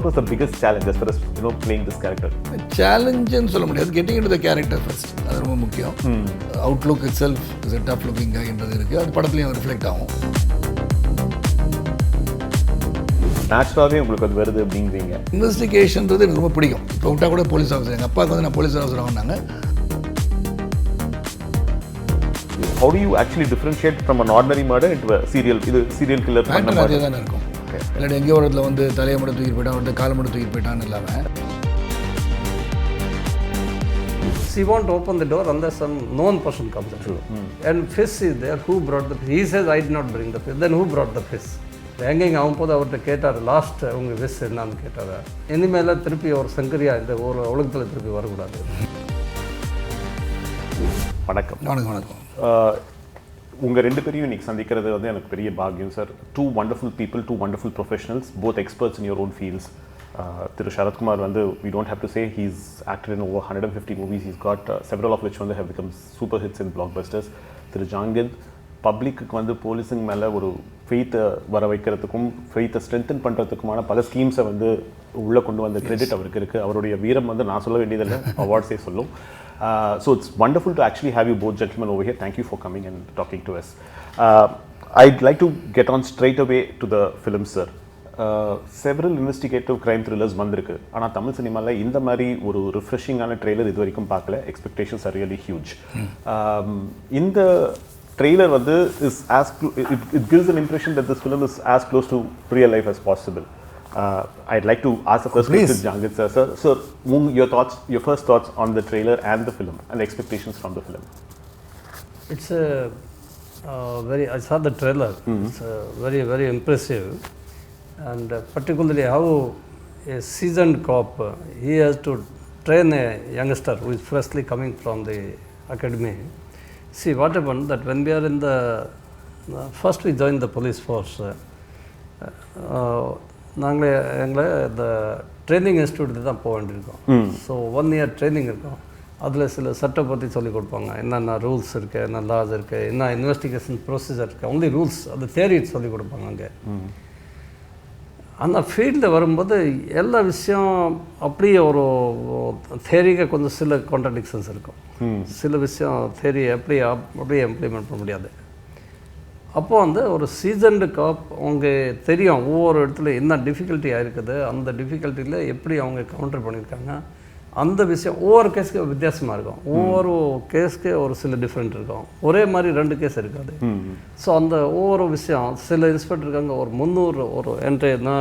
was the biggest challenge as far as playing this character? சேலஞ்சுன்னு சொல்ல முடியாது, getting into the character first, அது ரொம்ப முக்கியம். Outlook itself is a tough looking கைன்றது இருக்குது, அது படத்துலையும் ரிஃப்ளெக்ட் ஆகும். நேச்சுரலாகவே உங்களுக்கு அது வருது அப்படிங்கிறீங்க. இன்வெஸ்டிகேஷன்றது எனக்கு ரொம்ப பிடிக்கும். இப்போ விட்டால் கூட போலீஸ் ஆஃபீஸர், எங்கள் அப்பாவுக்கு வந்து நான் போலீஸ் ஆஃபீஸர் ஆகினாங்க. How do you actually differentiate from an ordinary murder into a serial killer? Pattern அதே தானே இருக்கும். இல்லாட்டி எங்கேயோ ஒரு இடத்துல வந்து தலையை மட்டும் தூக்கிட்டு போயிட்டான், வந்து காலை மட்டும் தூக்கிட்டு போயிட்டான்னு இல்லாமல். She won't open the door unless some known person comes in. And fish is there. Who brought the fish? He says, I did not bring the fish. Then who brought the fish? எங்கெங்க ஆகும்போது அவர்கிட்ட கேட்டார், last உங்கள் fish என்னான்னு கேட்டார். இனிமேல் திருப்பி ஒரு சங்கரியா இந்த ஒரு உலகத்தில் திருப்பி வரக்கூடாது. வணக்கம். வணக்கம். வணக்கம். உங்கள் ரெண்டு பேரையும் இன்னைக்கு சந்திக்கிறது வந்து எனக்கு பெரிய பாக்கியம் sir. Two wonderful people, two wonderful professionals, both experts in your own fields. திரு சரத்குமார் வந்து we don't have to say he's acted in over 150 movies. He's got several of which வந்து have become super hits in blockbusters. திரு ஜாங்கித் பப்ளிக்கு வந்து போலீஸுங்க மேலே ஒரு ஃபெய்த்தை வர வைக்கிறதுக்கும் ஃபெய்த்தை strengthen பண்ணுறதுக்குமான பல ஸ்கீம்ஸை வந்து உள்ளே கொண்டு வந்த கிரெடிட் அவருக்கு இருக்குது. அவருடைய வீரம் வந்து நான் சொல்ல வேண்டியதில்லை, அவார்ட்ஸே சொல்லும். So it's wonderful to actually have you both gentlemen over here. Thank you for coming and talking to us. I'd like to get on straight away to the film, sir. Several investigative crime thrillers வந்திருக்கு, ஆனால் தமிழ் சினிமாவில் இந்த மாதிரி ஒரு ரிஃப்ரெஷிங்கான trailer இது வரைக்கும் பார்க்கல. Expectations are really huge. இந்த ட்ரெய்லர் வந்து is as it gives an impression that this film is as close to real life as possible. I'd like to ask the first question to Jangid sir. Sir, your first thoughts on the trailer and the film and the expectations from the film. It's a I saw the trailer. It's very, very impressive, and particularly how a seasoned cop, he has to train a youngster who is freshly coming from the academy. See what happened, that when we are in the first we joined the police force, எங்களை இந்த training இன்ஸ்டியூட்டுக்கு தான் போக வேண்டியிருக்கோம். So 1 year training இருக்கும். அதில் சில சட்டை பற்றி சொல்லிக் கொடுப்பாங்க, என்னென்ன ரூல்ஸ் இருக்குது, என்ன லாஸ் இருக்குது, என்ன இன்வெஸ்டிகேஷன் ப்ரொசீஜர் இருக்குது, ஒன்லி ரூல்ஸ், அது தேரி சொல்லிக் கொடுப்பாங்க அங்கே. அந்த ஃபீல்டில் வரும்போது எல்லா விஷயம் அப்படியே ஒரு தேரிக்கு கொஞ்சம் சில கான்ட்ரடிக்ஷன்ஸ் இருக்கும். சில விஷயம் தேரி அப்படியே இம்ப்ளிமெண்ட் பண்ண முடியாது. அப்போது வந்து ஒரு சீசன்டு காப் அவங்க தெரியும் ஒவ்வொரு இடத்துல என்ன டிஃபிகல்ட்டி ஆகிருக்குது, அந்த டிஃபிகல்ட்டியில் எப்படி அவங்க கவுண்டர் பண்ணியிருக்காங்க. அந்த விஷயம் ஒவ்வொரு கேஸுக்கு வித்தியாசமாக இருக்கும். ஒவ்வொரு கேஸுக்கு ஒரு சில டிஃப்ரெண்ட் இருக்கும். ஒரே மாதிரி 2 கேஸ் இருக்காது. ஸோ அந்த ஒவ்வொரு விஷயம், சில இன்ஸ்பெக்டர் இருக்காங்க, ஒரு 300 ஒரு என்ட்ரினா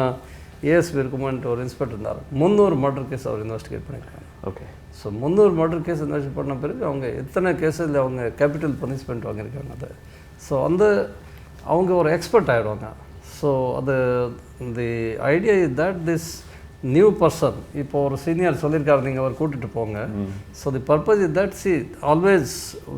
ஏஎஸ்பி இருக்குமான்ட்டு ஒரு இன்ஸ்பெக்டர் இருந்தார், 300 மர்டர் கேஸ் அவர் இன்வெஸ்டிகேட் பண்ணியிருக்காங்க. Okay. So 300 murder case investigate பண்ண பிறகு அவங்க எத்தனை கேஸில் அவங்க கேபிட்டல் பனிஷ்மெண்ட் வாங்கியிருக்காங்க. அது ஸோ அவங்க ஒரு எக்ஸ்பர்ட் ஆகிடுவாங்க. ஸோ அது the idea is that this new person, இப்போ ஒரு சீனியர் சொல்லியிருக்காரு, நீங்கள் அவர் கூட்டிகிட்டு போங்க. So the purpose is that see always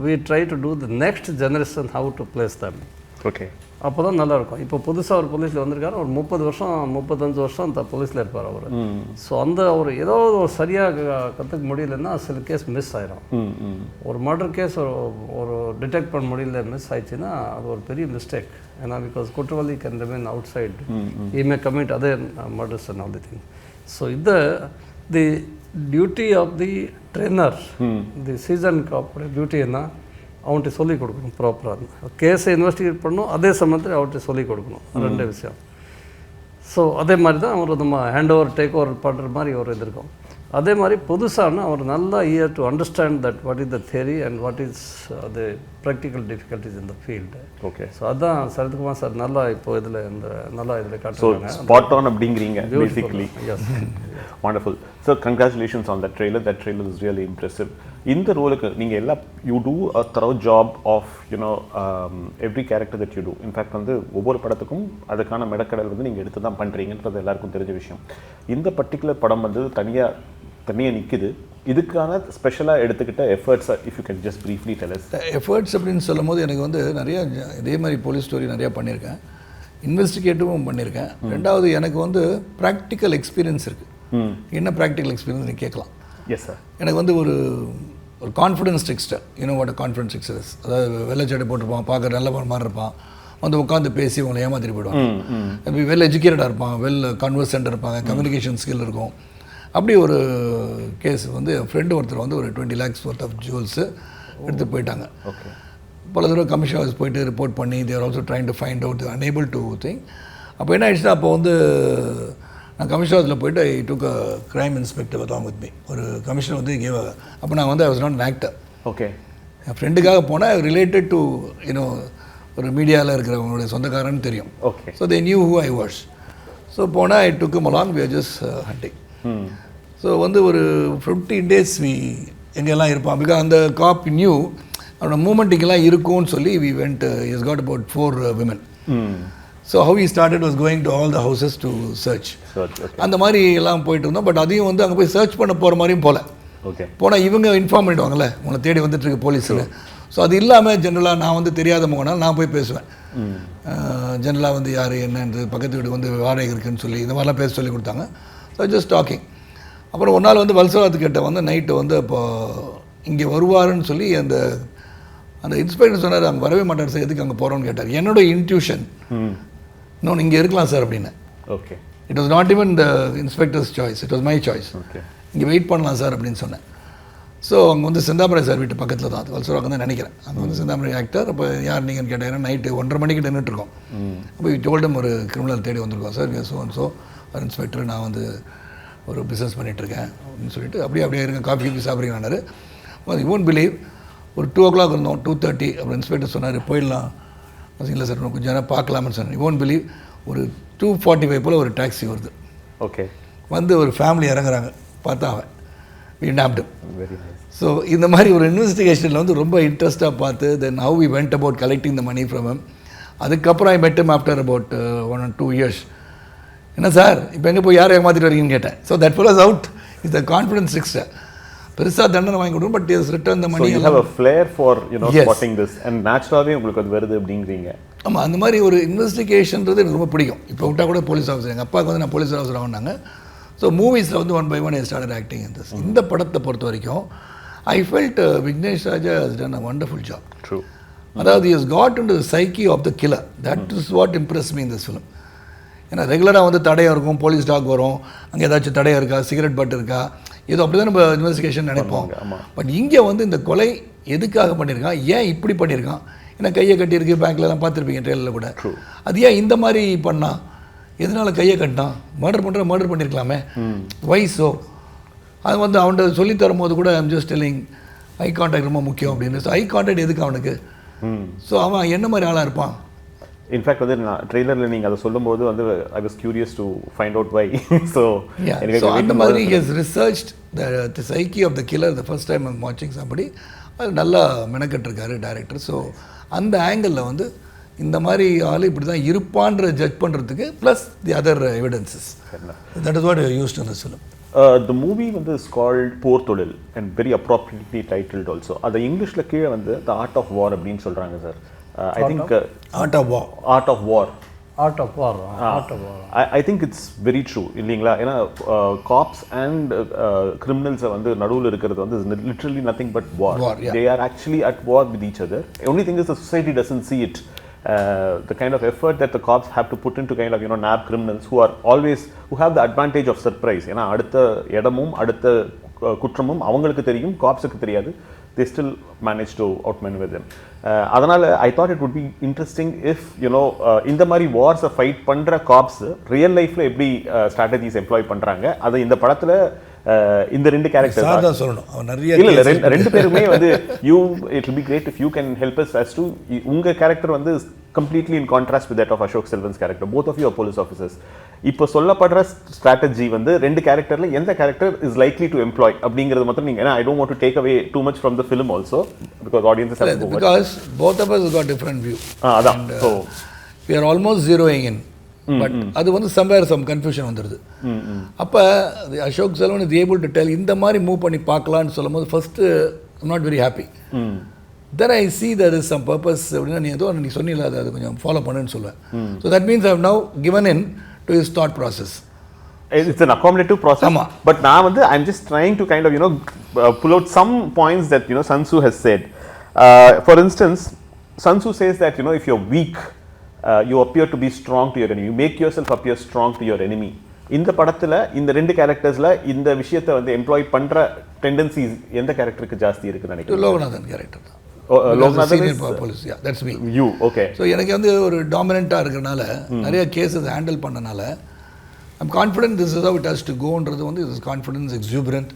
we try to do the next generation how to place them. Okay. அப்போ தான் நல்லாயிருக்கும். இப்போ புதுசாக ஒரு போலீஸில் வந்திருக்காரு, ஒரு 30 வருஷம் 35 வருஷம் அந்த போலீஸில் இருப்பார் அவர். ஸோ அவர் ஏதோ ஒரு சரியாக கற்றுக்க முடியலன்னா சில கேஸ் மிஸ் ஆயிரும். ஒரு மர்டர் கேஸ் ஒரு டிடெக்ட் பண்ண முடியல, மிஸ் ஆயிடுச்சுன்னா அது ஒரு பெரிய மிஸ்டேக். ஏன்னா பிகாஸ் குற்றவாளி can remain outside, he may commit other murders and all the thing. So the duty of the trainer, the season காப்போட டியூட்டி என்ன, அவன்கிட்ட சொல்லிக் கொடுக்கணும் ப்ராப்பராக. கேஸை இன்வெஸ்டிகேட் பண்ணணும், அதே சமயத்தில் அவர்கிட்ட சொல்லிக் கொடுக்கணும், 2 விஷயம். ஸோ அதே மாதிரி தான் அவர் நம்ம ஹேண்ட் ஓவர் டேக் ஓவர் பண்ணுற மாதிரி ஒரு இது இருக்கும். அதே மாதிரி புதுசான அவர் நல்லா year to understand that what is the theory and what is the practical difficulties in the field. Okay. So அதுதான் சரத்குமார் சார் நல்லா இப்போ இதில் காட்டுறாங்க. ஸ்பாட் ஆன் அப்படிங்கிறீங்க basically. Wonderful sir, congratulations on that trailer. That trailer is really impressive. இந்த ரோலுக்கு நீங்கள் எல்லாம் you do a thorough job of every character that you do. In fact வந்து ஒவ்வொரு படத்துக்கும் அதுக்கான மெடக்கடல் வந்து நீங்கள் எடுத்து தான் பண்ணுறீங்கன்றது எல்லாருக்கும் தெரிஞ்ச விஷயம். இந்த பர்டிகுலர் படம் வந்து தனியாக நிற்குது. இதுக்கான ஸ்பெஷலாக எடுத்துக்கிட்ட efforts if you can just briefly tell us. Efforts அப்படின்னு சொல்லும் போது எனக்கு வந்து நிறையா இதே மாதிரி போலீஸ் ஸ்டோரி நிறையா பண்ணியிருக்கேன், இன்வெஸ்டிகேட்டிவும் பண்ணியிருக்கேன். 2வது எனக்கு வந்து ப்ராக்டிக்கல் எக்ஸ்பீரியன்ஸ் இருக்குது. என்ன ப்ராக்டிக்கல் எக்ஸ்பீரியன்ஸ் நீங்கள் கேட்கலாம். Yes sir. எனக்கு வந்து ஒரு confidence Dexter, what confidence Dexter is. அதாவது வெள்ளச்சட்டை போட்டிருப்பான், பார்க்க நல்ல மாதிரி இருப்பான், வந்து உட்காந்து பேசி உங்களை ஏமாத்திட்டு போயிடுவாங்க. வெல் எஜுகேட்டடாக இருப்பாங்க, வெல் கான்வர்சென்டாக இருப்பாங்க, கம்யூனிகேஷன் ஸ்கில் இருக்கும். அப்படி ஒரு கேஸ் வந்து என் ஃப்ரெண்டு ஒருத்தர் வந்து ஒரு 20 lakhs worth ஆஃப் ஜுவல்ஸு எடுத்து போயிட்டாங்க. ஓகே. பல தடவை கமிஷன் ஆஃபீஸ் போயிட்டு ரிப்போர்ட் பண்ணி there also trying to find out enable to thing. அப்போ என்ன ஆயிடுச்சுன்னா, அப்போ வந்து நான் கமிஷன் ஆஃபீஸில் போயிட்டு I took a crime inspector along with me. ஒரு கமிஷனர் வந்து கேவ். அப்போ நான் வந்து I was not an actor. Okay. என் ஃப்ரெண்டுக்காக போனால் ரிலேட்டட் டு யூனோ ஒரு மீடியாவில் இருக்கிறவங்களுடைய சொந்தக்காரன்னு தெரியும். Okay. So they knew who I was. So போனால் I took along we are just hunting. So வந்து ஒரு 15 days எங்கெல்லாம் இருப்பான். பிகாஸ் அந்த காப் நியூ அவனோட மூமெண்ட் இங்கெல்லாம் இருக்கும்னு சொல்லி we went. Is got about 4 women. So how he started was going to all the houses to search. அந்த மாதிரி எல்லாம் போயிட்டு இருந்தோம். பட் அதையும் வந்து அங்கே போய் சர்ச் பண்ண போகிற மாதிரியும் போகல. ஓகே. போனால் இவங்க இன்ஃபார்ம் பண்ணிடுவாங்கல்ல, உங்களை தேடி வந்துட்டுருக்கு போலீஸில். ஸோ அது இல்லாமல் ஜென்ரலாக நான் வந்து தெரியாத முகனால் நான் போய் பேசுவேன். ஜென்ரலாக வந்து யார் என்னன்றது, பக்கத்து வீடு வந்து வாடகை இருக்குன்னு சொல்லி இந்த மாதிரிலாம் பேச சொல்லி கொடுத்தாங்க. So just talking. அப்புறம் ஒரு நாள் வந்து வல்சராத்துக்கிட்ட வந்து நைட்டு வந்து அப்போ இங்கே வருவாருன்னு சொல்லி அந்த இன்ஸ்பெக்டர் சொன்னார், அங்கே வரவே மாட்டார் சார், எதுக்கு அங்கே போகிறோன்னு கேட்டார். என்னோட இன்ட்யூஷன் இன்னொன்று இங்கே இருக்கலாம் சார் அப்படின்னு. Okay. It was not even the inspectors choice, it was my choice. Okay. இங்கே வெயிட் பண்ணலாம் சார் அப்படின்னு சொன்னேன். ஸோ அங்கே வந்து செந்தாமரை சார் வீட்டு பக்கத்தில் தான், அது வல்சராக தான் நினைக்கிறேன். அங்கே வந்து செந்தாமரை ஆக்டர். அப்போ யார் நீங்கன்னு கேட்டாங்கன்னா நைட்டு 1:30 மணிக்கு நின்றுட்டுருக்கோம். அப்போ டோல்டம் ஒரு கிரிமினல் தேடி வந்திருக்கோம் sir, so and so inspector, நான் வந்து ஒரு பிஸ்னஸ் பண்ணிகிட்ருக்கேன் அப்படின்னு சொல்லிட்டு அப்படியே இருங்க, காஃபி சாப்பிட்றீங்கன்னாரு. யூ ஒன்ட் பிலீவ், ஒரு 2 o'clock இருந்தோம், 2:30. அப்புறம் இன்ஸ்பெக்டர் சொன்னார் போயிடலாம். இல்லை சார் கொஞ்சம் நேரம் பார்க்கலாம்னு சொன்னேன். யூ ஒன்ட் பிலீவ், ஒரு 2:45 போல் ஒரு டாக்ஸி வருது. ஓகே. வந்து ஒரு ஃபேமிலி இறங்குறாங்க. பார்த்தா அவன் we nabbed him. Very nice. So இந்த மாதிரி ஒரு இன்வெஸ்டிகேஷனில் வந்து ரொம்ப இன்ட்ரெஸ்ட்டாக பார்த்து தென் how we went about collecting the money from him. அதுக்கப்புறம் ஐ met him after about 1 or 2 years. என்ன சார் இப்போ எங்கே போய் யாரை ஏமாற்றிட்டு வரீங்கன்னு கேட்டேன். So that fellow is out. Is the confidence trickster. பெருசாக தண்டனை வாங்கி கொடுக்கும், but is return the money. So you have a flair for spotting this and naturally உங்களுக்கு அது வருது அப்படிங்கிறீங்க. ஆமாம், அந்த மாதிரி ஒரு இன்வெஸ்டிகேஷன்றது எனக்கு ரொம்ப பிடிக்கும். இப்போ விட்டால் கூட போலீஸ் ஆஃபீஸர், எங்கள் அப்பாவுக்கு வந்து நான் போலீஸ் ஆஃபீஸர் ஆகினாங்க. ஸோ மூவிஸில் வந்து 1 by 1 I started acting in this. இந்த படத்தை பொறுத்த வரைக்கும் I felt Vignesh Raja has done a wonderful job. True. அதாவது he has got into the psyche of the killer. That is what impressed me in this film. ஏன்னா ரெகுலராக வந்து தடையம் இருக்கும், போலீஸ் டாக் வரும், அங்கே ஏதாச்சும் தடையம் இருக்கா, சிகரெட் பட் இருக்கா, ஏதோ அப்படி தான் நம்ம இன்வெஸ்டிகேஷன் நினைப்போம். பட் இங்கே வந்து இந்த கொலை எதுக்காக பண்ணியிருக்கான், ஏன் இப்படி பண்ணியிருக்கான், ஏன்னா கையை கட்டியிருக்கு, பேங்க்லலாம் பார்த்துருப்பீங்க ட்ரெயிலில் கூட. அது ஏன் இந்த மாதிரி பண்ணால், எதனால் கையை கட்டினான், மர்டர் பண்ணியிருக்கலாமே, வயசோ அது வந்து அவன்கிட்ட சொல்லி தரும்போது கூட I'm just telling eye contact ரொம்ப முக்கியம் அப்படின்னு. ஸோ ஐ கான்டாக்ட் எதுக்கு அவனுக்கு, ஸோ அவன் என்ன மாதிரி ஆளாக இருப்பான். இன்ஃபேக்ட் வந்து நான் ட்ரெய்லரில் நீங்கள் அதை சொல்லும்போது வந்து I was curious to find out why. So அந்த மாதிரி has researched the psyche of the killer the first time I'm வாட்சிங் சம்படி. அது நல்லா மெனக்கட்டிருக்காரு டைரக்டர். ஸோ அந்த ஆங்கிளில் வந்து இந்த மாதிரி ஆள் இப்படி தான் இருப்பான்ற ஜட்ஜ் பண்ணுறதுக்கு plus the other evidences, that is what used in this film. The movie வந்து is called போர்த்தொழில் and very appropriately titled also. அது இங்கிலீஷில் கீழே வந்து the art of war அப்படின்னு சொல்கிறாங்க sir. I think art of war. I think it's very true இல்லைங்களா. ஏன்னா cops and criminals வந்து நடுவில் இருக்கிறது வந்து literally nothing but war. Yeah. They are actually at war with each other. Only thing is the society doesn't see it. The kind of effort that the cops have to put into kind of nab criminals who have the advantage of surprise. ஏன்னா அடுத்த இடமும் அடுத்த குற்றமும் அவங்களுக்கு தெரியும், காப்ஸுக்கு தெரியாது. They still manage to outmaneuver them. அதனால I thought it would be interesting if இந்த மாதிரி வார்ஸை ஃபைட் பண்ற காப்ஸ் ரியல் லைஃப்ல எப்படி ஸ்ட்ராட்டஜிஸ் எம்ப்ளாய் பண்றாங்க, அது இந்த படத்துல இந்த ரெண்டு கேரக்டர் தான் சொல்லணும். அவன் நிறைய இல்ல ரெண்டு பேருமே வந்து it will be great if you can help us as to உங்க கேரக்டர் வந்து completely in contrast with that of Ashok Selvan's character. Both of you are police officers. இப்போ சொல்லப்படுற ஸ்ட்ராட்டஜி வந்து ரெண்டு கேரக்டர்ல எந்த character is likely to employ அப்படிங்கிறது மட்டும் நீங்க, I don't want to take away too much from the film also because audiences have to go because both of us got different view. அதான் so we are almost zeroing in. But அது வந்து somewhere some confusion வந்துடுது. அப்போ Ashok Selvan is able to tell இந்த மாதிரி move பண்ணி பார்க்கலான்னு சொல்லும் போது first I'm not very happy. Then I see that is some purpose அப்படின்னா நீ ஏதோ நீ சொன்னீங்களா அது கொஞ்சம் ஃபாலோ பண்ணுன்னு சொல்லுவேன். So that means I have now given in to his thought process. It's an accommodative process. But now I'm just trying to kind of pull out some points that Sun Tzu has said. For instance, Sun Tzu says that if you're weak, you appear to be strong to your enemy, you make yourself appear strong to your enemy. இந்த படத்துல இந்த ரெண்டு கேரக்டர்ஸ்ல இந்த விஷயத்தை வந்து employee பண்ற tendencies எந்த கேரக்டருக்கு ஜாஸ்தி இருக்குன்னு நினைக்கிறேன்? லோகநாதன் கேரக்டர் தான். Loganathan police, that's me. You okay. So எனக்கு வந்து ஒரு டாமினண்ட்டாக இருக்கிறனால நிறைய கேசஸ் ஹேண்டில் பண்ணனால I'm confident this is how it has to கோன்றது வந்து is confidence exuberant,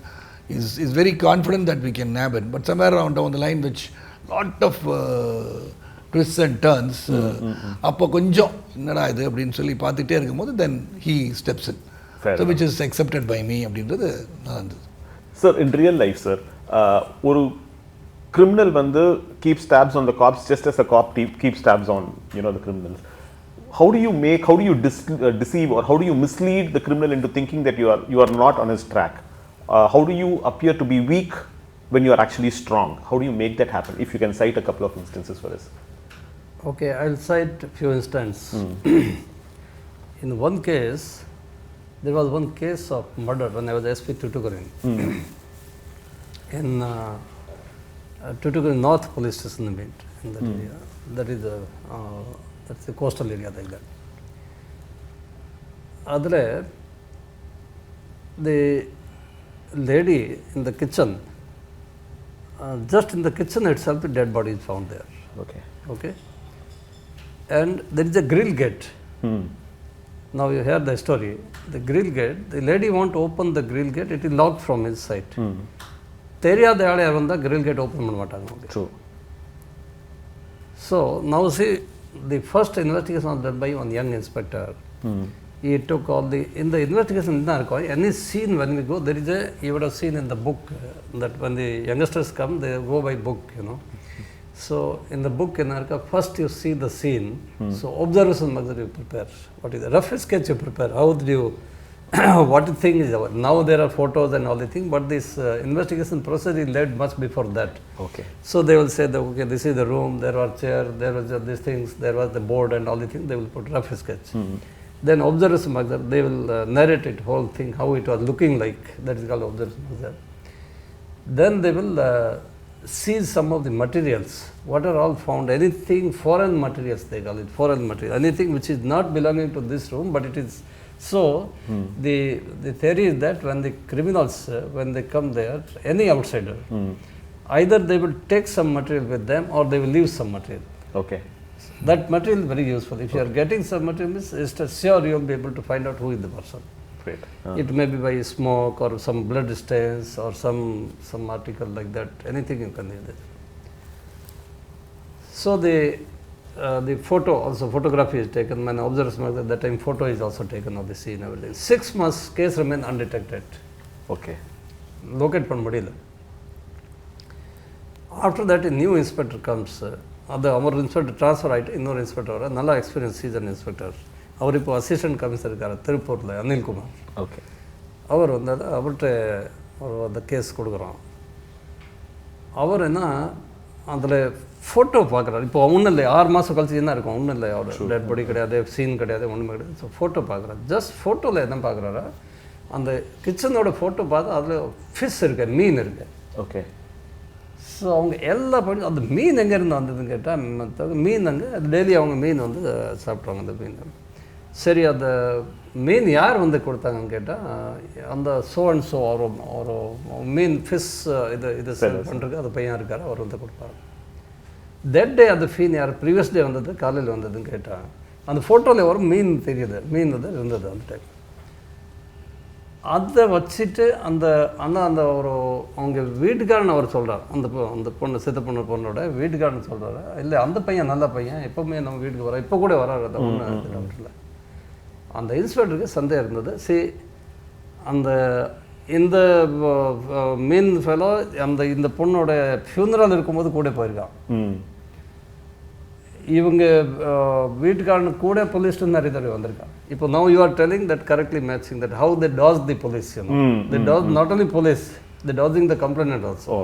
is very confident that we can nab it. But somewhere around down the line which lot of twists and turns, அப்போ கொஞ்சம் என்னடா இது அப்படின்னு சொல்லி பார்த்துட்டே இருக்கும்போது then he steps in, so which is accepted by me அப்படின்றது நடந்தது. Sir, in real life sir, ஒரு கிரிமினல் வந்து keeps tabs on the cops just as a cop keeps tabs on, you know, the criminals. How do you deceive or how do you mislead the criminal into thinking that you are not on his track? How do you appear to be weak when you are actually strong? How do you make that happen? If you can cite a couple of instances for us. Okay, I'll cite a few instances. In one case, there was one case of murder when I was SP Tuticorin. In Tuticorin North Police Station in that area. That's the coastal area like that. Adre, the lady in the kitchen, just in the kitchen itself, the dead body is found there. Okay. And there is a grill gate. Now you hear the story. The grill gate, the lady want to open the grill gate, it is locked from inside. தெரியாத ஆளே வந்தா grill gate open பண்ண மாட்டாங்க. True. So now see, the first investigation was done by one young inspector. He took all the, in the investigation, any scene when we go, there is a, you would have seen in the book that when the youngsters come, they go by book, you know. So in the book in America, first you see the scene. So observation method you prepare. What is the rough sketch you prepare? How do you, what the thing is about? Now there are photos and all the thing, but this investigation process is led much before that. Okay. So they will say that, okay, this is the room, there were chair, there was these things, there was the board and all the things. They will put rough sketch. Then observation method, they will narrate it whole thing, how it was looking like. That is called observation method. Then they will seize some of the materials. What are all found? Anything foreign materials, they call it foreign material. Anything which is not belonging to this room, but it is. So the theory is that when the criminals, when they come there, any outsider, either they will take some material with them or they will leave some material. Okay. That material is very useful. If you are getting some material, it's sure you will be able to find out who is the person. Great. It may be by smoke or some blood stains or some article like that. Anything you can do. So the photo also, photography is taken. When observation at that time, photo is also taken of the scene. Everything. 6 months case remain undetected. Okay. Locate பண்ண முடியல. After that, a new inspector comes. அந்த அவர் inspector transfer ஆகிட்டு இன்னொரு inspector வர, நல்ல experience season inspector. அவர் இப்போ assistant commissioner இருக்கார் திருப்பூரில், அனில்குமார். ஓகே. அவர் வந்தால் அவர்கிட்ட ஒரு அந்த கேஸ் கொடுக்குறோம். அவர் என்ன அதில் ஃபோட்டோ பார்க்குறாரு. இப்போ ஒன்றும் இல்லை, 6 மாதம் கழிச்சு என்ன இருக்கும், ஒன்றும் இல்லை, அவர் டெட் பாடி கிடையாது, சீன் கிடையாது, ஒன்றுமே கிடையாது. ஸோ ஃபோட்டோ பார்க்குறாரு. ஜஸ்ட் ஃபோட்டோவில் என்ன பார்க்குறாரா, அந்த கிச்சனோட ஃபோட்டோ பார்த்து அதில் ஃபிஷ் இருக்கு, மீன் இருக்கு. ஓகே. ஸோ அவங்க எல்லா படி அந்த மீன் எங்கேருந்து வந்ததுன்னு கேட்டால், மீன் அங்கே டெய்லி அவங்க மீன் வந்து சாப்பிட்றாங்க அந்த மீன். சரி, அந்த மீன் யார் வந்து கொடுத்தாங்கன்னு கேட்டால், அந்த ஸோ அண்ட் ஸோ ஒரு மீன் ஃபிஷ் இது சேல் பண்ணுறதுக்கு அது பையன் இருக்கார், அவர் வந்து கொடுப்பாரு. தட் டே அந்த ஃபீன் யார் ப்ரீவியஸ் டே வந்தது, காலையில் வந்ததுன்னு கேட்டால், அந்த ஃபோட்டோவில் ஒரு மீன் தெரியுது, மீன் வந்து இருந்தது அந்த டைம். அதை வச்சுட்டு அந்த ஒரு அவங்க வீட்டுக்காரன் அவர் சொல்கிறார், அந்த பொண்ணு சித்த பொண்ணோட வீட்டுக்காரன் சொல்கிறாரு, இல்லை அந்த பையன் நல்ல பையன், எப்போவுமே நம்ம வீட்டுக்கு வர, இப்போ கூட வராரு அந்த ஒன்று டாக்டரில். அந்த இன்ஸ்பெக்டருக்கு சந்தேகம் இருந்தது. இந்த மீன் ஃபெலோ இந்த பொண்ணோட ஃபியூனரல் இருக்கும்போது கூட போயிருக்கான். இவங்க வீட்டுக்காரனு கூட போலீஸ் நிறைய தடவை வந்திருக்காங்க. இப்போ now you are telling that correctly matching that how they toss the police, they toss not only police, they tossing the complaint also.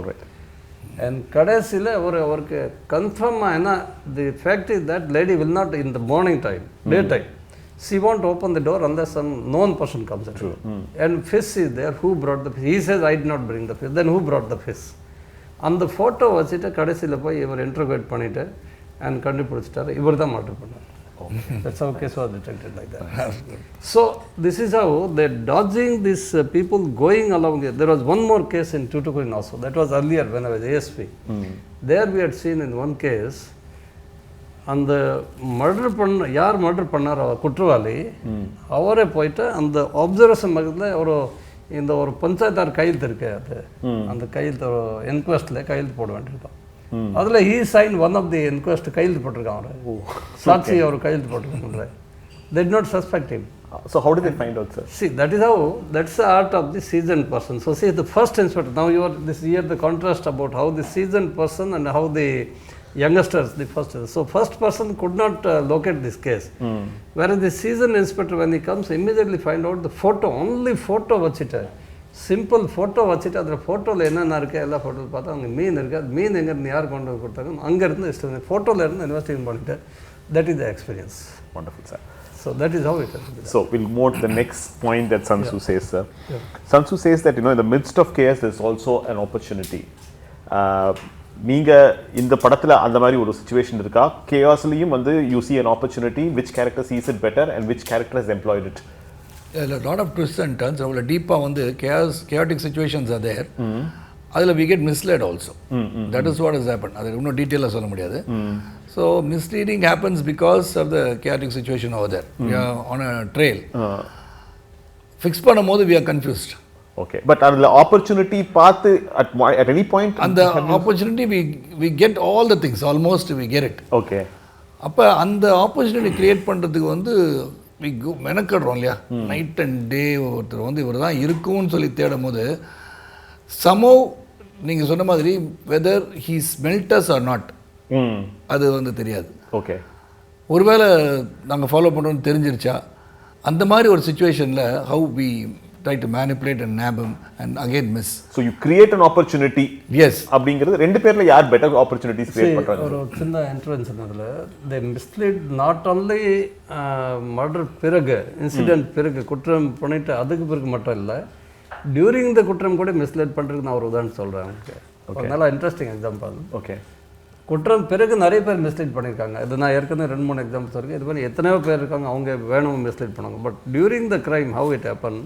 And கடைசியில் அவருக்கு கன்ஃபார்மாக என்ன, the fact is that lady will not in the morning time, day time, she won't open the door unless some known person comes in. And fish is there. Who brought the fish? He says, I did not bring the fish. Then who brought the fish? அந்த photo வச்சுட்டு கடைசியில் போய் இவர் interviewed பண்ணிவிட்டு and கண்டுபிடிச்சிட்டாரு, இவர் தான் murder பண்ணார். That's how case was detected like that. So this is how they're dodging these people going along. There was one more case in Tuticorin also. That was earlier when I was ASP. There we had seen in one case, அந்த murder யார் murder பண்ணார் குற்றவாளி அவரே போயிட்டு அந்த observation பக்கத்தில் இந்த ஒரு பஞ்சாயத்தார் கையெழுத்து இருக்கு, அது அந்த கையெழுத்து ஒரு என்கொஸ்டில் கையெழுத்து போட வேண்டியிருக்கான். அதில் he sign one of the enclosed கையெழுத்து போட்டிருக்கான். அவர் சாட்சி அவர் கையெழுத்து போட்டிருக்காங்க. They did not suspect him. So how did they find out, sir? See, that's the art of the seasoned person. So see, the first inspector, now you are this year the contrast about how the seasoned person and how the youngsters, the first person could not locate this case. Whereas the seasoned inspector, when he comes, immediately find out the photo, only photo vachita, simple photo vachita, adra photo la enna irukku ella photo paatha anga meen irukku, meen enga irundhu yaar kondu kodutanga anga irundhu photo la irundhu investigation pannite. That is the experience. Wonderful, sir. So that is how it is. So we'll move to the next point that Sun Tzu says, sir. Sun Tzu says that, in the midst of chaos there's also an opportunity. நீங்க இந்த படத்துல அந்த மாதிரி ஒரு situation இருக்கா? கேயாஸ்லயும் வந்து you see an opportunity, which character sees it better and which character has employed it? A lot of twists and turns. அவ்வளோ டீப்பாக வந்து chaotic situations are there. அதில் we get misled also. That is what has happened. அது இன்னும் டீட்டெயிலாக சொல்ல முடியாது. So misleading happens because of the chaotic situation over there. We are on a trail. Fix பண்ணும்போது we are confused. Okay, but the opportunity path at any point, and the opportunity we get all the things, almost we get it. Okay, அப்போ அந்த opportunity create பண்ணுறதுக்கு வந்து மெனக்கடுறோம் இல்லையா? Night and டே ஒருத்தர் வந்து இவர் தான் இருக்கும்னு சொல்லி தேடும் போது somehow நீங்கள் சொன்ன மாதிரி whether he smelt us or not, அது வந்து தெரியாது. ஓகே, ஒருவேளை நாங்கள் ஃபாலோ பண்ணுறோன்னு தெரிஞ்சிருச்சா, அந்த மாதிரி ஒரு சுச்சுவேஷனில் how we try to manipulate and nab him and again miss. So you create an opportunity. Yes. அப்படிங்கிறது ரெண்டு பேர்ல யார் better opportunities create பண்றாங்க? ஒரு சின்ன இன்டர்வென்ஷன் அதுல they mislead not only murder பிறகு இன்சிடென்ட் பிறகு குற்றம் பண்ணிட்டு அதுக்கு பிறகு மட்டும் இல்லை, டியூரிங் த குற்றம் கூட மிஸ்லீட் பண்ணுறதுக்கு நான் ஒரு உதாரணம் சொல்கிறேன். ஒரு நல்ல இன்ட்ரெஸ்டிங் எக்ஸாம்பிள். ஓகே, குற்றம் பிறகு நிறைய பேர் மிஸ்லீட் பண்ணியிருக்காங்க. இது நான் ஏற்கனவே 2-3 எக்ஸாம்பிள்ஸ் இருக்குது. இது மாதிரி எத்தனையோ பேர் இருக்காங்க, அவங்க வேணும் மிஸ்லீட் பண்ணுவாங்க. But during the crime how it happen,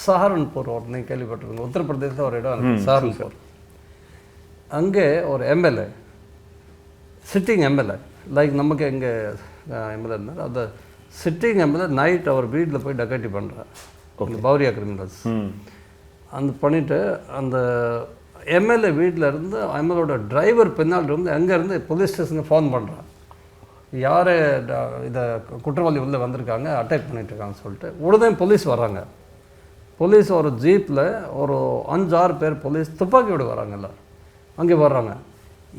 Saharanpur ஒரு நீங்கள் கேள்விப்பட்டிருக்கீங்க, உத்தரப்பிரதேசத்தில் ஒரு இடம் இருக்குது சஹாரன்பூர். அங்கே ஒரு எம்எல்ஏ, சிட்டிங் எம்எல்ஏ, லைக் நமக்கு எங்கே எம்எல்ஏ இருந்தார், அந்த சிட்டிங் எம்எல்ஏ நைட் அவர் வீட்டில் போய் டக்கேட்டி பண்ணுறார், இந்த பௌரியா கிரிமினல்ஸ். அந்த பண்ணிவிட்டு அந்த எம்எல்ஏ வீட்டில் இருந்து எம்எல்ஏட டிரைவர் பின்னால் இருந்து அங்கேருந்து போலீஸ் ஸ்டேஷனுக்கு ஃபோன் பண்ணுறான், யார் இதை குற்றவாளி உள்ளே வந்திருக்காங்க, அட்டாக் பண்ணிகிட்ருக்காங்கன்னு சொல்லிட்டு. உடனே போலீஸ் வராங்க. போலீஸ் ஒரு ஜீப்பில் ஒரு 5-6 பேர் போலீஸ் துப்பாக்கியோடு வராங்கல்ல, அங்கே வர்றாங்க.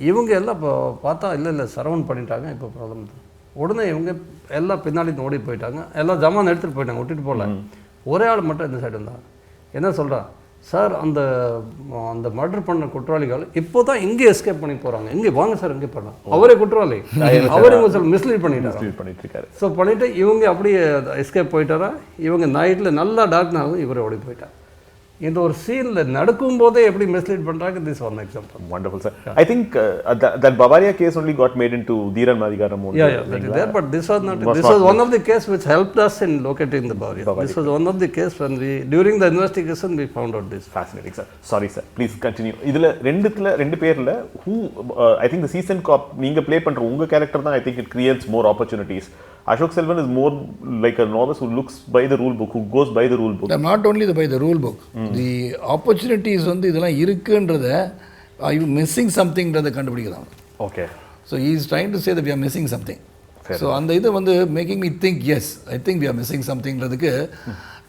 இவங்க எல்லாம் இப்போ பார்த்தா இல்லை சரவண் பண்ணிட்டாங்க, இப்போ ப்ராப்ளம் தான். உடனே இவங்க எல்லாம் பின்னாடி ஓடி போயிட்டாங்க, எல்லாம் ஜமான் எடுத்துகிட்டு போயிட்டாங்க, விட்டுட்டு போகல. ஒரே ஆள் மட்டும் இந்த சைடு இருந்தாங்க. என்ன சொல்கிறா, சார் அந்த அந்த மர்டர் பண்ண குற்றவாளிகள் இப்போ தான் இங்கே எஸ்கேப் பண்ணி போகிறாங்க, இங்கே வாங்க சார் இங்கே பண்ணலாம், அவரே குற்றவாளி, அவரே சார் மிஸ்லீட் பண்ணிட்டாரு. ஸோ பண்ணிவிட்டு இவங்க அப்படியே எஸ்கேப் போயிட்டாரா. இவங்க நைட்டில் நல்லா டாக்டர் இவரை ஓடி போயிட்டார். இந்த ஒரு சீனில் நடக்கும்போதே எப்படி மிஸ்லீட் பண்ணுறாங்க, this one example. Wonderful, sir. I think that Bavaria case only got made into Dheeran Madhikaram only. Yeah, that is there, but this was not. This was one of the case which helped us in locating the Bavaria. This was one of the case when during the investigation we found out this. Fascinating, sir. Sorry, sir. Please continue. இதுல ரெண்டு பேர்ல who I think the seasoned cop நீங்க play பண்ற உங்க character தான் I think it creates more opportunities. Ashok Selvan is more like a novice who looks by the rule book, who goes by the rule book. Not only by the rule book, the opportunities வந்து இதெல்லாம் இருக்குன்றத are you missing somethingன்றத கண்டுபிடிக்கலாம். Okay. So he is trying to say that we are missing something. So அந்த இது வந்து making me think, yes, I think we are missing somethingன்றதுக்கு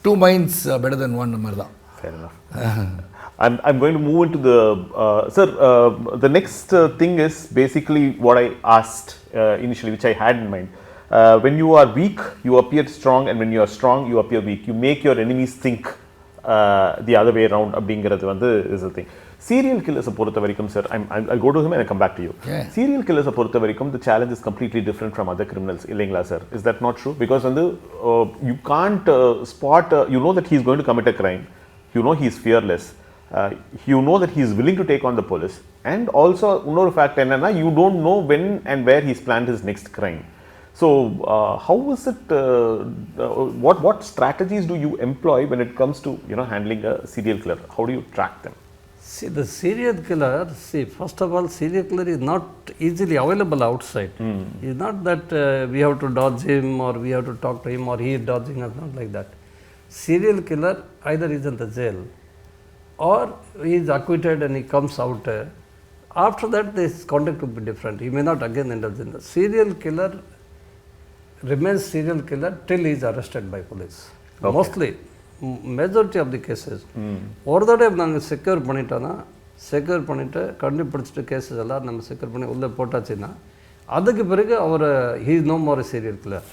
two minds are better than one மாதிரி தான். Fair enough. I'm going to move into the sir, the next thing is basically what I asked initially, which I had in mind. When you are weak, you appear strong, and when you are strong, you appear weak. You make your enemies think the other way around. அப்படிங்கிறது வந்து is the thing. Serial killers பொறுத்த வரைக்கும், sir, I'll go to him and I'll come back to you. Yeah. Serial killers பொறுத்த வரைக்கும் the challenge is completely different from other criminals. இல்லைங்களா sir? Is that not true? Because வந்து you can't spot, you know that he is going to commit a crime. You know he is fearless. You know that he is willing to take on the police. And also இன்னொரு fact என்னன்னா, you don't know when and where he's planned his next crime. So how is it, what strategies do you employ when it comes to, you know, handling a serial killer? How do you track them? See, the serial killer, first of all, serial killer is not easily available outside. It's not that we have to dodge him or we have to talk to him or he is dodging us, not like that. Serial killer either is in the jail or he is acquitted and he comes out. After that, this conduct will be different. He may not again indulge in the serial killer. Remains serial killer till he is arrested by police. Okay. Mostly, majority of the cases. ஒரு தடவை நாங்கள் secure பண்ணிட்டோன்னா, secure பண்ணிவிட்டு கண்டுபிடிச்சிட்டு gases எல்லாம் நம்ம secure பண்ணி உள்ளே போட்டாச்சுன்னா, அதுக்கு பிறகு அவர் he is no more a serial killer.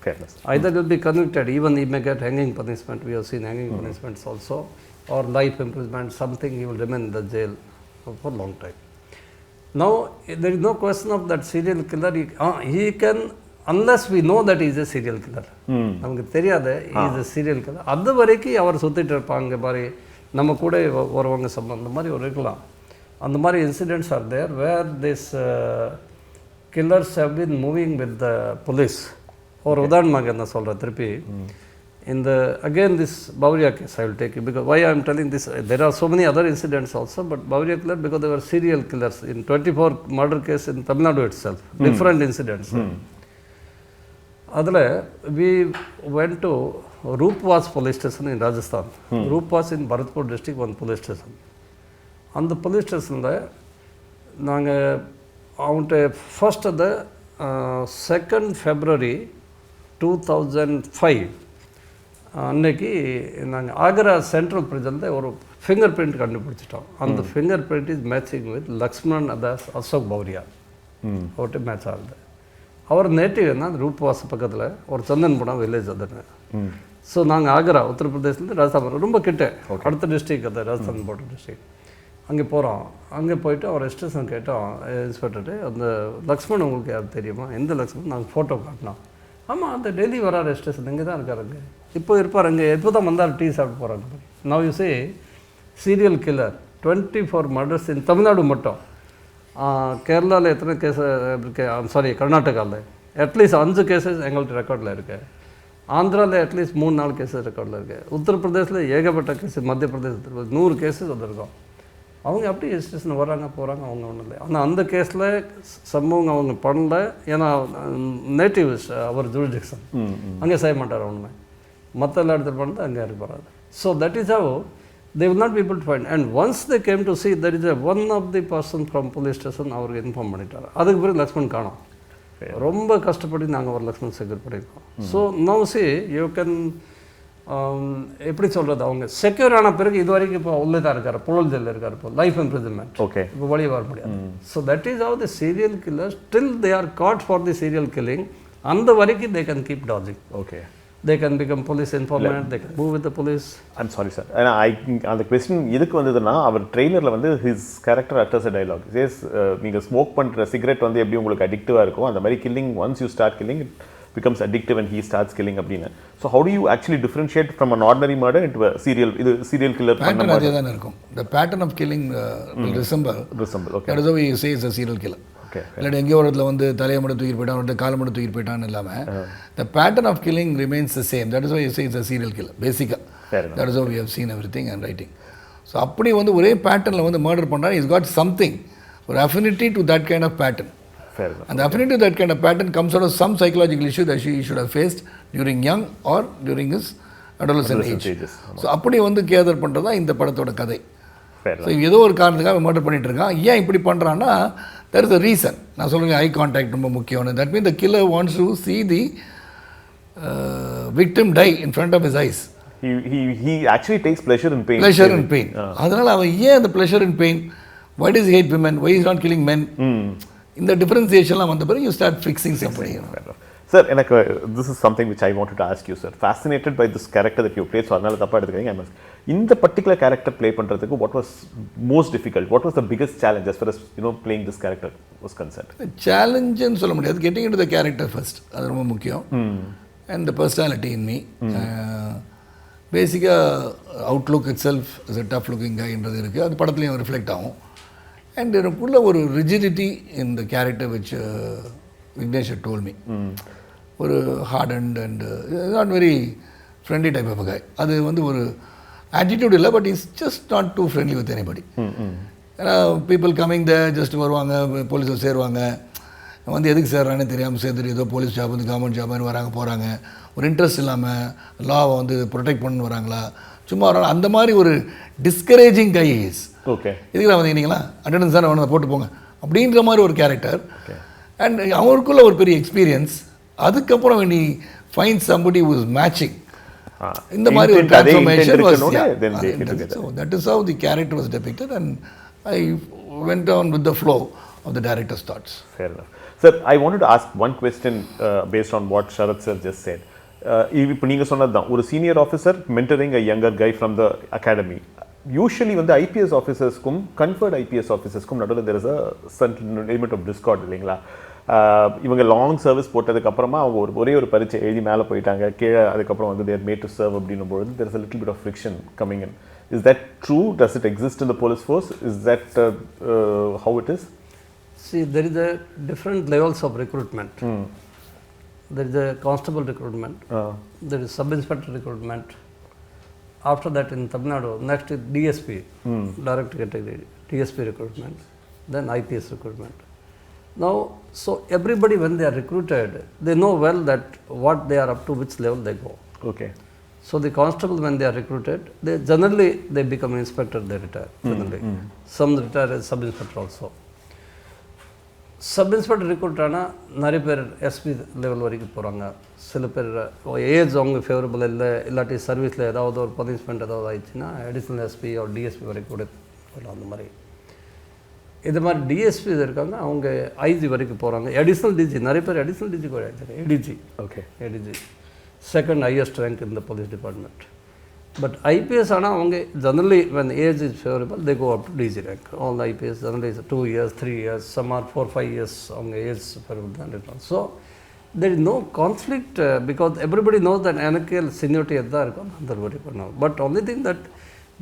Fairness. Either will be convicted, even he may get hanging punishment. We have seen hanging punishments also, or life imprisonment, something. He will remain in the jail for a long time. Now, there is no question of that serial killer. He can, unless we know that he is a serial killer. நமக்கு தெரியாது he is a serial killer. அது வரைக்கும் அவர் சுற்றிட்டு இருப்பாங்க மாதிரி, நம்ம கூட வருவாங்க சம்பந்தம் மாதிரி ஒரு இருக்கலாம். அந்த மாதிரி incidents are there where these killers have been moving with the police. ஒரு உதாரணமாக என்ன சொல்கிறேன் திருப்பி, in the again this Bauria case I will take it, because why I am telling this, there are so many other incidents also, but Bauria killer, because they were serial killers in 24 murder case in Tamil Nadu itself, different incidents. அதில் we went to Roopwas police station in Rajasthan. Roopwas in Bharatpur district, one police station. அந்த police stationல நாங்கள் அவன்கிட்ட first அது 2nd February 2005 அன்னைக்கு நாங்கள் Agra central பிரிசனில் ஒரு finger print கண்டுபிடிச்சிட்டோம். அந்த finger print is matching with Lakshman alias Ashok Pauria. அவர்கிட்ட மேட்ச் ஆகுது. அவர் நேட்டிவ் என்ன ரூப்வாஸ் பக்கத்தில் ஒரு சந்தன்புரம் வில்லேஜ் அதுன்னு. ஸோ நாங்கள் ஆக்ரா உத்தரப்பிரதேசிலேருந்து ராஜஸ்தான் ரொம்ப கிட்டே, அடுத்த டிஸ்ட்ரிக் அது ராஜஸ்தான் பார்டர் டிஸ்ட்ரிக். அங்கே போகிறோம். அங்கே போயிட்டு அவர் ரெஜிஸ்ட்ரேஷன் கேட்டோம் இன்ஸ்பெக்டர்ட்டு. அந்த லக்ஷ்மண் உங்களுக்கு யார் தெரியுமா? எந்த லக்ஷ்மண்? நாங்கள் ஃபோட்டோ காட்டினோம். ஆமாம், அந்த டெல்லி வரா ரெஜிஸ்ட்ரேஷன் இங்கே தான் இருக்காருங்க, இப்போ இருப்பார் அங்கே, எப்போ தான் வந்தார் டீ சாப்பிட்டு போகிறாங்க. Now you say serial killer 24 murders in Tamil Nadu மட்டும். கேரளாவில் எத்தனை கேஸ் இருக்கு? சாரி, கர்நாடகாவில் அட்லீஸ்ட் 5 கேசஸ் எங்கள்கிட்ட ரெக்கார்டில் இருக்குது. ஆந்திராவில் அட்லீஸ்ட் 3-4 கேசஸ் ரெக்கார்டில் இருக்குது. உத்தரப்பிரதேசில் ஏகப்பட்ட கேஸ், மத்திய பிரதேசத்தில் 100 கேசஸ் வந்திருக்கோம். அவங்க அப்படி ரெஜிஸ்ட்ரேஷன் வராங்க போகிறாங்க, அவங்க ஒன்றும் இல்லை. ஆனால் அந்த கேஸில் சம்பவம் அவங்க பண்ணல, ஏன்னா நேட்டிவ்ஸ் அவர் ஜூரிடிக்ஷன் அங்கே செய்ய மாட்டார் ஒன்றுமே. மற்ற எல்லா இடத்துல பண்ணது அங்கே இருக்கு போகிறாரு. So that is have they will not be able to find. And once they came to see, there is one of the person from police station அவருக்கு இன்ஃபார்ம் பண்ணிட்டார். அதுக்கு பிறகு லக்ஷ்மண் காணோம். ரொம்ப கஷ்டப்பட்டு நாங்கள் ஒரு லக்ஷ்மண் செக்யூர் பண்ணியிருக்கோம். So now C you can எப்படி சொல்கிறது, அவங்க செக்யூர் ஆன பிறகு இது வரைக்கும் இப்போ உள்ளே தான் இருக்கார், புழல் ஜெயிலில் இருக்கார், இப்போ லைஃப் இம்ப்ரிசன்மெண்ட். ஓகே, இப்போ வெளியே வர முடியாது. So that is how the serial killers till they are caught for the serial killing, அந்த வரைக்கும் they can keep dodging. Okay, they can become police informant, they can move with the police. I'm sorry sir, அந்த question எதுக்கு வந்ததுன்னா, அவர் ட்ரெய்லரில் வந்து his character utters a dialogue. He says நீங்கள் smoke பண்ணுற cigarette வந்து எப்படி உங்களுக்கு அடிக்டிவாக இருக்கும், அந்த மாதிரி killing, once you start killing it becomes addictive and he starts killing அப்படின்னு. So how do you actually differentiate from an ordinary murder into a serial killer? Pattern அதே தான் இருக்கும். The pattern of killing will resemble. Okay, that is how we say it's a serial killer. இல்லாட்டி எங்கேயோ ஒரு இடத்துல வந்து தலையை மட்டும் தூக்கிட்டு போயிட்டான், ஒரு காலை மட்டும் தூக்கிட்டு போயிட்டான்னு இல்லாமல் the pattern of killing remains the same. That is why you say it's a serial killer basically. That is how we have seen everything and writing. So அப்படி வந்து ஒரே பேட்டர்னில் வந்து மர்டர் பண்ணுறான், இஸ் காட் சம்திங், ஒரு affinity to that kind of pattern. And the affinity to that kind of pattern comes out of some psychological issue that he should have faced during young or during his adolescent age. So அப்படி வந்து gather பண்ணுறது தான் இந்த படத்தோட கதை. So ஏதோ ஒரு காரணத்துக்காக மர்டர் பண்ணிகிட்டு இருக்கான். ஏன் இப்படி பண்ணுறான்னா, there is a reason. நான் சொல்லுங்கள், ஐ கான்டாக்ட் ரொம்ப முக்கியம்னு. That mean the killer wants to see the victim die in front of his eyes. He actually takes pleasure in pain. அதனால் அவன் ஏன் அந்த pleasure in pain, why does he hate women, why is he not killing men, இந்த டிஃபரன்சியேஷன்லாம் வந்த பிறகு you start fixing somebody. Sir, எனக்கு this is something which I wanted to ask you, sir. Fascinated by this character that you played, so அதனால தப்பா எடுத்துக்கிறீங்க. இந்த particular character play பண்ணுறதுக்கு what was most difficult, what was the biggest challenge as far as playing this character was concerned? சேலஞ்சுன்னு சொல்ல முடியாது, getting into the character first, அது ரொம்ப முக்கியம். And the personality in me. பேசிக்காக Outlook itself is a tough looking guyன்றது இருக்குது, அது படத்துலையும் reflect ஆகும். அண்ட் எனக்குள்ள ஒரு rigidity in the character which Vignesh had told me. ஒரு hardened and not very friendly type of a guy. அது வந்து ஒரு attitude இல்லை, but he's just not too friendly with anybody. ஏன்னா பீப்புள் கம்மிங் த ஜஸ்ட் வருவாங்க, போலீஸில் சேருவாங்க, வந்து எதுக்கு சேர்றானே தெரியாமல் சேர்த்துட்டு ஏதோ போலீஸ் ஜாப் வந்து கவர்மெண்ட் ஜாப் மாதிரி வராங்க போகிறாங்க, ஒரு இன்ட்ரெஸ்ட் இல்லாமல் லாவை வந்து ப்ரொடெக்ட் பண்ணு வராங்களா, சும்மா வராங்க, அந்த மாதிரி ஒரு டிஸ்கரேஜிங் கை இஸ். ஓகே, இதுக்கெல்லாம் வந்தீங்களா அட்டண்டன்ஸ் தான் வேணும் போட்டு போங்க அப்படின்ற மாதிரி ஒரு கேரக்டர். அண்ட் அவருக்குள்ள ஒரு பெரிய எக்ஸ்பீரியன்ஸ். அதுக்கப்புறம் when he finds somebody who is matching, இந்த மாதிரி ஒரு transformation was, that is how the character was depicted, and I went on with the flow of the director's thoughts. Fair enough. Sir, I wanted to ask one question based on what Sharath sir just said. இப்போ நீங்கள் சொன்னது தான், ஒரு senior officer mentoring a younger guy from the academy. Usually வந்து IPS ஆஃபீஸர்ஸ்க்கும் conferred IPS ஆஃபீஸர்ஸ்க்கும் நடுவில் there is a certain element of discord இல்லைங்களா? இவங்க லாங் சர்வீஸ் போட்டதுக்கப்புறமா அவங்க ஒரே ஒரு பரீட்சை எழுதி மேலே போயிட்டாங்க, கீழே அதுக்கப்புறம் வந்து தேர் மேட் டு சர்வ் அப்படின்னும் பொழுது there is a little bit of friction coming in. Is that true? Does it exist in the police force? Is that how it is? See, there is a different levels of recruitment. There is a constable recruitment. There is sub-inspector recruitment. After that in Tamil Nadu, next is DSP, direct category, DSP recruitment. Then IPS recruitment. Now, so everybody when they are recruited, they know well that what they are up to, which level they go. Okay. So the constable when they are recruited, they generally they become inspector, they retire generally. Some retire as sub-inspector also. Sub-inspector recruit ஆனால் நிறைய பேர் SP level வரைக்கும் போகிறாங்க. சில பேர் age அவங்க favourable இல்லை, இல்லாட்டி சர்வீஸில் ஏதாவது ஒரு பனிஷ்மெண்ட் ஏதாவது ஆயிடுச்சுன்னா அடிஷ்னல் எஸ்பி ஒரு டிஎஸ்பி வரைக்கும் கூட போகலாம். அந்த மாதிரி இது மாதிரி டிஎஸ்பி இருக்காங்க, அவங்க ஐஜி வரைக்கும் போகிறாங்க. அடிஷ்னல் டிஜி நிறைய பேர் அடிஷ்னல் டிஜி கூட ஆயிடுச்சு. ADG. Okay, ADG second highest rank in the police department. But IPS ஆனால் அவங்க generally when age is favorable they go up to DG rank. All the IPS generally is 2 years, 3 years, some are 4-5 years அவங்க age favorable than it. So there is no conflict because everybody knows that எனக்கு seniority எதாக இருக்கும் அந்த வரை பண்ணுவோம். But only thing that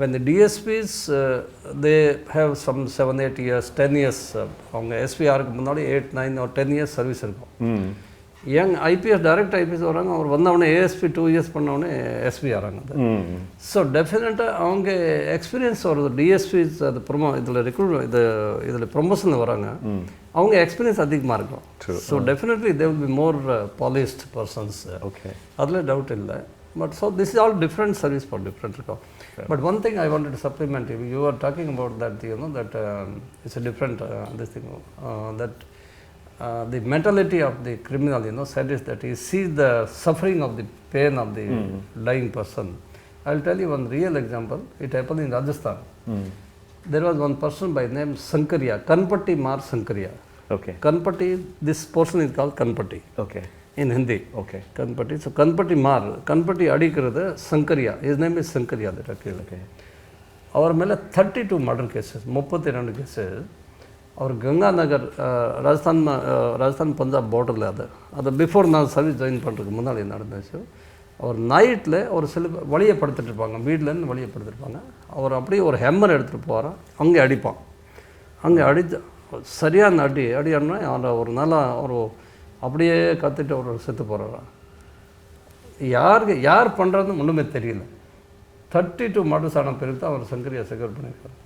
when the DSPs they have some 7-8 years, 10 years அவங்க SPRக்கு முன்னாடி 8, 9 or 10 years service இருக்கும். யங் ஐபிஎஸ் டைரக்ட் ஐபிஎஸ் வராங்க, அவர் வந்தவொடனே ஏஎஸ்பி 2 இயர்ஸ் பண்ணவொடனே எஸ்பி ஆகிறாங்க. ஸோ டெஃபினட்டாக அவங்க எக்ஸ்பீரியன்ஸ் வருது. டிஎஸ்பிஸ் அது இதில் இதில் ப்ரொமோஷனில் வராங்க, அவங்க எக்ஸ்பீரியன்ஸ் அதிகமாக இருக்கும். So definitely they will be more polished persons. Okay, அதில் டவுட் இல்லை. But so this is all different service for different இருக்கும். But one thing I wanted to supplement, you are talking about that that it's a different this thing that the mentality of the criminal, said is that he sees the suffering of the pain of the dying person. I will tell you one real example. It happened in Rajasthan. There was one person by name Sankaria, Kanpati Mar Sankaria. Okay. Kanpati, this portion is called Kanpati. Okay. In Hindi. Okay. Kanpati. So Kanpati Mar, Kanpati adikiradhu Sankaria. His name is Sankaria. That actually. Okay. Our mele 32 murder cases, 32 cases. அவர் கங்காநகர் ராஜஸ்தான் பஞ்சாப் பார்டரில் அது before நான் service join பண்ணுறதுக்கு முன்னாடி நடந்துச்சு. அவர் நைட்டில் ஒரு சில வழியை படுத்துட்டு இருப்பாங்க, வீட்டிலேருந்து வழியை படுத்துருப்பாங்க. அவர் அப்படியே ஒரு ஹெம்மர் எடுத்துகிட்டு போகிறான், அங்கே அடிப்பான். அங்கே சரியான அடியானா அவரை ஒரு நாளாக ஒரு அப்படியே கற்றுட்டு அவர் செத்து போகிறாரா. யார் பண்ணுறதுன்னு ஒன்றுமே தெரியல. 32 மர்டர்ஸ் ஆன பிறகு தான் அவர் சங்கரியா செக்யூர் பண்ணியிருக்காரு.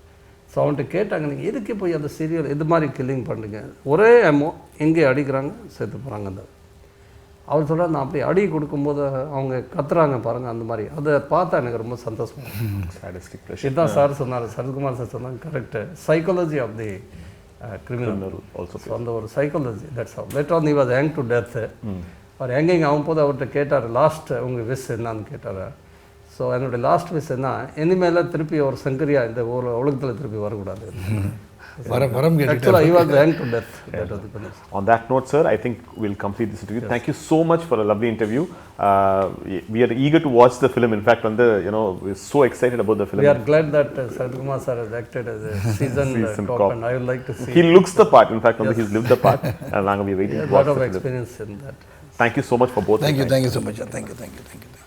ஸோ அவன்கிட்ட கேட்டாங்க, நீங்கள் எதுக்கு போய் அந்த சீரியல் இது மாதிரி கில்லிங் பண்ணுறீங்க, ஒரே அமோ எங்கே அடிக்கிறாங்க செத்து போகிறாங்க. அந்த அவர் சொல்கிறார், நான் அப்படி அடி கொடுக்கும்போது அவங்க கத்துறாங்க பாருங்கள், அந்த மாதிரி அதை பார்த்தா எனக்கு ரொம்ப சந்தோஷமாக. இதுதான் சார் சொன்னார், சரத்குமார் சார் சொன்னாங்க, correct. Psychology of the criminal also. அந்த ஒரு psychology, that's all. Later on he was hang to death. அவர் எங்கெங்கே ஆகும்போது அவர்கிட்ட கேட்டார், லாஸ்ட் உங்கள் விஷ் என்னான்னு கேட்டார். ஸோ என்னுடைய லாஸ்ட் விஷ் என்ன, இனிமேல திருப்பி ஒரு சங்கரியா இந்த ஒரு உலகத்தில் திருப்பி வரக்கூடாது. Actually, I was hanged to death. That was the condition. On that note, sir, I think we'll complete this interview. Yes. Thank you so much for a lovely interview. We are eager to watch the film. In fact, we're so excited about the film. We are glad that Sarathkumar sir has acted as a seasoned cop, and I would like to see. He looks the part. In fact, he's lived the part, and I'm going to be waiting. A lot of experience in that. Thank you so much for both. Thank you so much. Thank you.